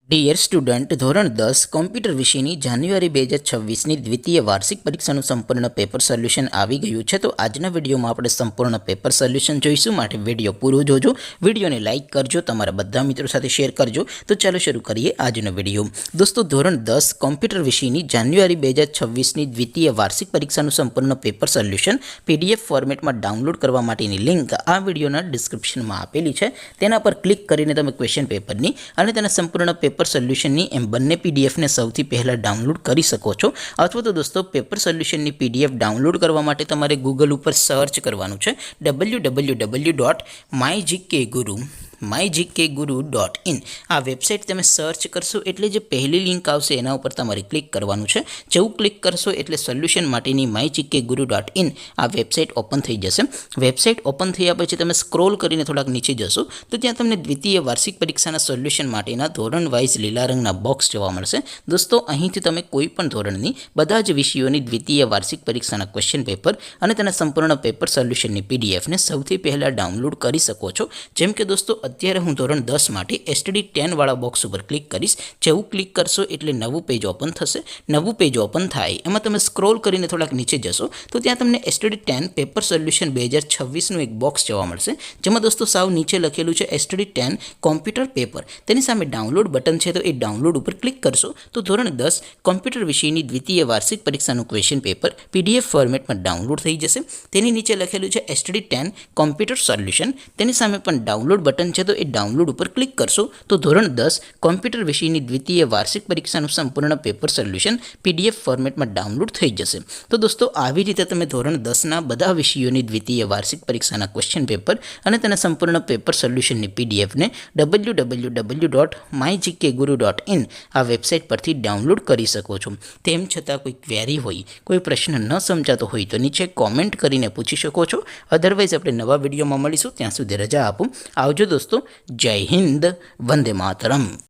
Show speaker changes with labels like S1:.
S1: Dear student, ધોરણ 10 computer વિષયની જાન્યુઆરી 2026ની દ્વિતીય વાર્ષિક પરીક્ષાનું સંપૂર્ણ પેપર સોલ્યુશન આવી ગયું છે. તો આજના વિડીયોમાં આપણે સંપૂર્ણ પેપર સોલ્યુશન જોઈશું. માટે વિડીયો પૂરો જોજો, વિડીયોને લાઇક કરજો, તમારા બધા મિત્રો સાથે શેર કરજો. તો ચાલો શરૂ કરીએ આજનો વિડીયો. દોસ્તો, ધોરણ 10 કોમ્પ્યુટર વિષયની જાન્યુઆરી 2026ની દ્વિતીય વાર્ષિક પરીક્ષાનું સંપૂર્ણ પેપર સોલ્યુશન PDF ફોર્મેટમાં ડાઉનલોડ કરવા માટેની લિંક આ વિડીયોના ડિસ્ક્રિપ્શનમાં આપેલી છે. તેના પર ક્લિક કરીને તમે ક્વેશ્ચન પેપરની અને તેના સંપૂર્ણ પેપર સોલ્યુશનની એમ બંને પીડીએફને સૌથી પહેલાં ડાઉનલોડ કરી શકો છો. અથવા તો દોસ્તો, પેપર સોલ્યુશનની PDF ડાઉનલોડ કરવા માટે તમારે ગૂગલ ઉપર સર્ચ કરવાનું છે www.mygkguru.in. આ વેબસાઇટ તમે સર્ચ કરશો એટલે જે પહેલી લિંક આવશે એના ઉપર તમારે ક્લિક કરવાનું છે. જેવું ક્લિક કરશો એટલે સોલ્યુશન માટેની mygkguru.in આ વેબસાઇટ ઓપન થઈ જશે. વેબસાઇટ ઓપન થયા પછી તમે સ્ક્રોલ કરીને થોડાક નીચે જશો તો ત્યાં તમને દ્વિતીય વાર્ષિક પરીક્ષાના સોલ્યુશન માટેના ધોરણ વાઇઝ લીલા રંગના બોક્સ જોવા મળશે. દોસ્તો, અહીંથી તમે કોઈ પણ ધોરણની બધા જ વિષયોની દ્વિતીય વાર્ષિક પરીક્ષાના ક્વેશ્ચન પેપર અને તેના સંપૂર્ણ પેપર સોલ્યુશનની PDFને સૌથી પહેલાં ડાઉનલોડ કરી શકો છો. જેમ કે દોસ્તો, અત્યારે હું ધોરણ 10 માટે STD10 વાળા બોક્સ ઉપર ક્લિક કરીશ. જેવું ક્લિક કરશો એટલે નવું પેજ ઓપન થશે. નવું પેજ ઓપન થાય એમાં તમે સ્ક્રોલ કરીને થોડાક નીચે જશો તો ત્યાં તમને STD10 પેપર સોલ્યુશન 2026નું એક બોક્સ જોવા મળશે. જેમાં દોસ્તો સાવ નીચે લખેલું છે STD10 કોમ્પ્યુટર પેપર. તેની સામે ડાઉનલોડ બટન છે, તો એ ડાઉનલોડ ઉપર ક્લિક કરશો તો ધોરણ 10 કોમ્પ્યુટર વિષયની દ્વિતીય વાર્ષિક પરીક્ષાનું ક્વેશ્ચન પેપર PDF ફોર્મેટમાં ડાઉનલોડ થઈ જશે. તેની નીચે લખેલું છે STD10 કોમ્પ્યુટર સોલ્યુશન. તેની સામે પણ ડાઉનલોડ બટન છે, તો એ ડાઉનલોડ ઉપર ક્લિક કરશો તો ધોરણ 10 કોમ્પ્યુટર વિષયની દ્વિતીય વાર્ષિક પરીક્ષાનું સંપૂર્ણ પેપર સોલ્યુશન PDF ફોર્મેટમાં ડાઉનલોડ થઈ જશે. તો દોસ્તો, આવી રીતે તમે ધોરણ 10ના બધા વિષયોની દ્વિતીય વાર્ષિક પરીક્ષાના ક્વેશ્ચન પેપર અને તેના સંપૂર્ણ પેપર સોલ્યુશનની PDFને www.mygkguru.in આ વેબસાઇટ પરથી ડાઉનલોડ કરી શકો છો. તેમ છતાં કોઈ ક્વેરી હોય, કોઈ પ્રશ્ન ન સમજાતો હોય તો નીચે કોમેન્ટ કરીને પૂછી શકો છો. અધરવાઇઝ આપણે નવા વિડીયોમાં મળીશું. ત્યાં સુધી રજા આપો. આવજો દોસ્તો. જય હિન્દ. વંદે માતરમ.